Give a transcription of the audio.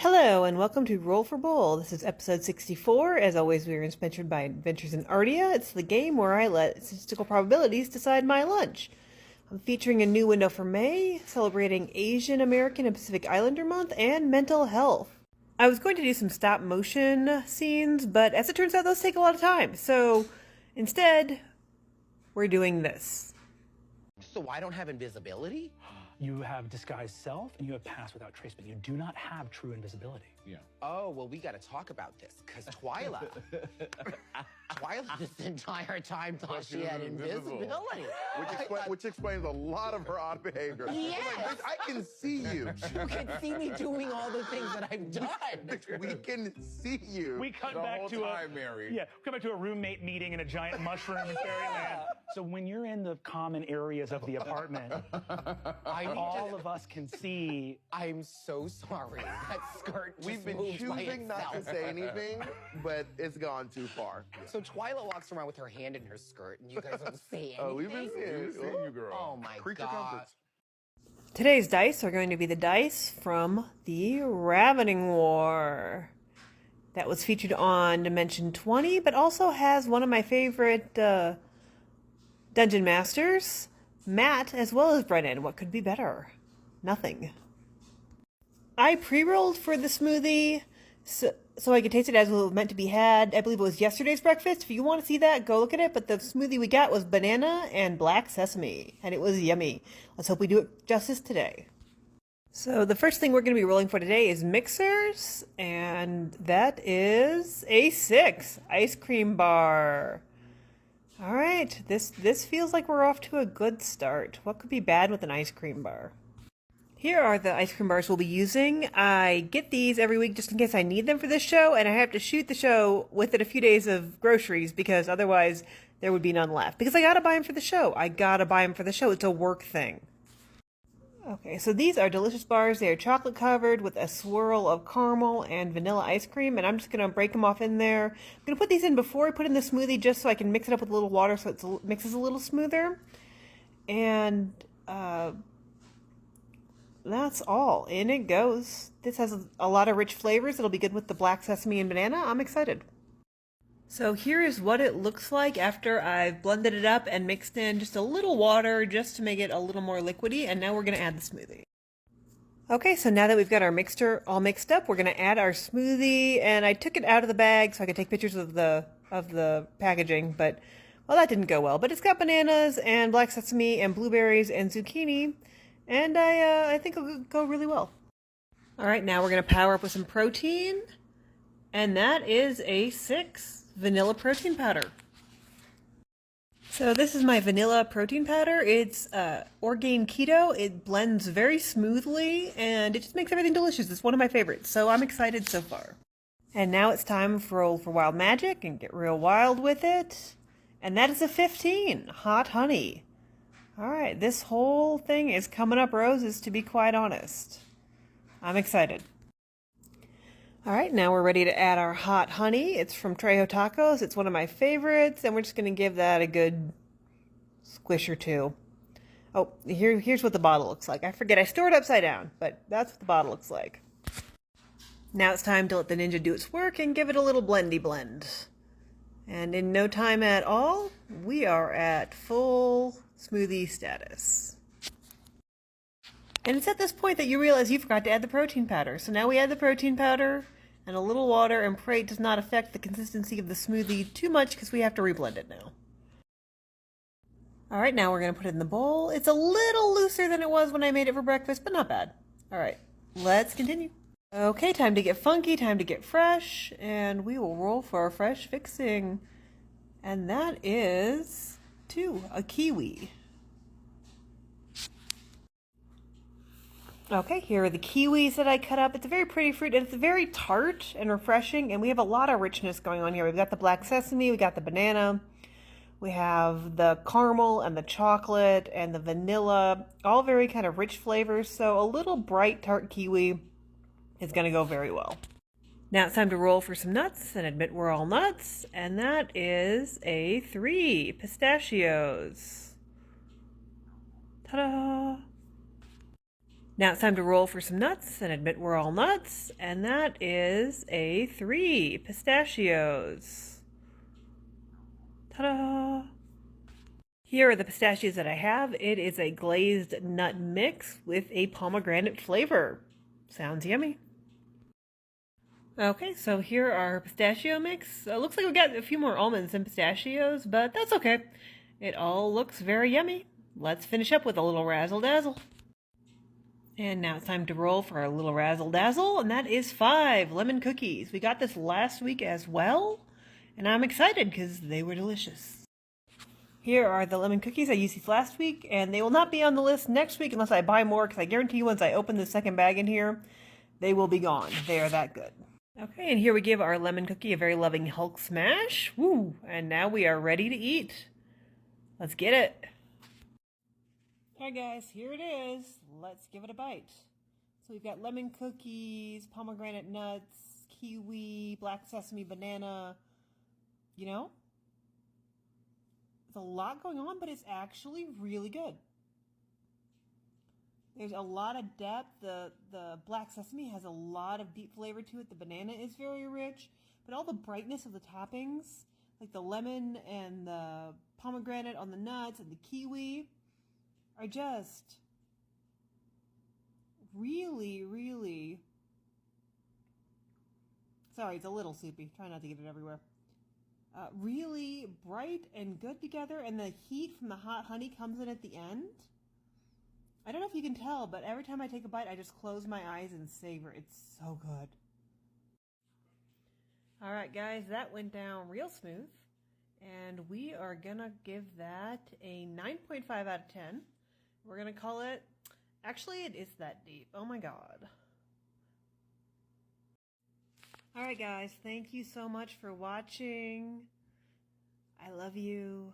Hello and welcome to Roll for Bowl. This is episode 64. As always, we are inspired by Adventures in Ardia. It's the game where I let statistical probabilities decide my lunch. I'm featuring a new window for May, celebrating Asian American and Pacific Islander Month, and mental health. I was going to do some stop motion scenes, but as it turns out, those take a lot of time. So instead, we're doing this. So I don't have invisibility? You have disguised self and you have pass without trace, but you do not have true invisibility. Yeah. Oh, well, we gotta talk about this, because Twyla, this entire time thought she had invisibility. Which explains a lot of her odd behavior. Yes. Like, bitch, I can see you. You can see me doing all the things that I've done. Bitch, we can see you. We cut the back whole to time, Mary. we come back to a roommate meeting in a giant mushroom in fairyland. So when you're in the common areas of the apartment, all of us can see. I'm so sorry. That skirt just We've been moved by choosing not to itself. say anything, but it's gone too far. So Twyla walks around with her hand in her skirt, and you guys don't say anything. Oh, we've been seeing you, girl. Oh my Creature God. comforts. Today's dice are going to be the dice from the Ravening War. That was featured on Dimension 20, but also has one of my favorite Dungeon Masters, Matt, as well as Brennan. What could be better? Nothing. I pre-rolled for the smoothie so I could taste it as it was meant to be had. I believe it was yesterday's breakfast. If you want to see that, go look at it. But the smoothie we got was banana and black sesame, and it was yummy. Let's hope we do it justice today. So the first thing we're going to be rolling for today is mixers, and that is a 6 ice cream bar. All right, this feels like we're off to a good start. What could be bad with an ice cream bar? Here are the ice cream bars we'll be using. I get these every week just in case I need them for this show, and I have to shoot the show within a few days of groceries because otherwise there would be none left. Because I gotta buy them for the show. It's a work thing. Okay, so these are delicious bars. They are chocolate covered with a swirl of caramel and vanilla ice cream, and I'm just going to break them off in there. I'm going to put these in before I put in the smoothie just so I can mix it up with a little water so it mixes a little smoother. And that's all. In it goes. This has a lot of rich flavors. It'll be good with the black sesame and banana. I'm excited. So here is what it looks like after I've blended it up and mixed in just a little water just to make it a little more liquidy, and now we're going to add the smoothie. Okay, so now that we've got our mixture all mixed up, we're going to add our smoothie, and I took it out of the bag so I could take pictures of the packaging, but well, that didn't go well. But it's got bananas and black sesame and blueberries and zucchini, and I think it'll go really well. All right, now we're going to power up with some protein, and that is a 6 vanilla protein powder. So this is my vanilla protein powder. It's Orgain Keto. It blends very smoothly and it just makes everything delicious. It's one of my favorites, so I'm excited so far. And now it's time for Roll for Wild Magic and get real wild with it. And that is a 15, hot honey. All right, this whole thing is coming up roses, to be quite honest. I'm excited. All right, now we're ready to add our hot honey. It's from Trejo Tacos. It's one of my favorites, and we're just going to give that a good squish or two. Oh, here's what the bottle looks like. I forget, I stored it upside down, but that's what the bottle looks like. Now it's time to let the Ninja do its work and give it a little blendy blend. And in no time at all, we are at full smoothie status. And it's at this point that you realize you forgot to add the protein powder. So now we add the protein powder and a little water, and pray it does not affect the consistency of the smoothie too much because we have to reblend it now. All right, now we're going to put it in the bowl. It's a little looser than it was when I made it for breakfast, but not bad. All right, let's continue. Okay, time to get funky, time to get fresh, and we will roll for our fresh fixing. And that is 2, a kiwi. Okay, here are the kiwis that I cut up. It's a very pretty fruit, and it's very tart and refreshing, and we have a lot of richness going on here. We've got the black sesame, we got the banana, we have the caramel and the chocolate and the vanilla, all very kind of rich flavors, so a little bright tart kiwi is going to go very well. Now it's time to roll for some nuts and admit we're all nuts, and that is a 3, pistachios. Ta-da! Now it's time to roll for some nuts and admit we're all nuts, and that is a 3, pistachios. Ta-da! Here are the pistachios that I have. It is a glazed nut mix with a pomegranate flavor. Sounds yummy. Okay, so here are our pistachio mix. Looks like we got a few more almonds than pistachios, but that's okay. It all looks very yummy. Let's finish up with a little razzle dazzle. And now it's time to roll for our little razzle dazzle, and that is 5 lemon cookies. We got this last week as well, and I'm excited because they were delicious. Here are the lemon cookies. I used these last week, and they will not be on the list next week unless I buy more, because I guarantee you once I open the second bag in here, they will be gone. They are that good. Okay, and here we give our lemon cookie a very loving Hulk smash. Woo! And now we are ready to eat. Let's get it. Alright guys, here it is. Let's give it a bite. So we've got lemon cookies, pomegranate nuts, kiwi, black sesame, banana. You know? There's a lot going on, but it's actually really good. There's a lot of depth. The black sesame has a lot of deep flavor to it. The banana is very rich, but all the brightness of the toppings, like the lemon and the pomegranate on the nuts and the kiwi, are just really, really... Sorry, it's a little soupy. Try not to get it everywhere. Really bright and good together, and the heat from the hot honey comes in at the end. I don't know if you can tell, but every time I take a bite, I just close my eyes and savor. It's so good. All right, guys, that went down real smooth, and we are gonna give that a 9.5 out of 10. We're gonna call it... Actually, it is that deep. Oh my god. All right, guys, thank you so much for watching. I love you.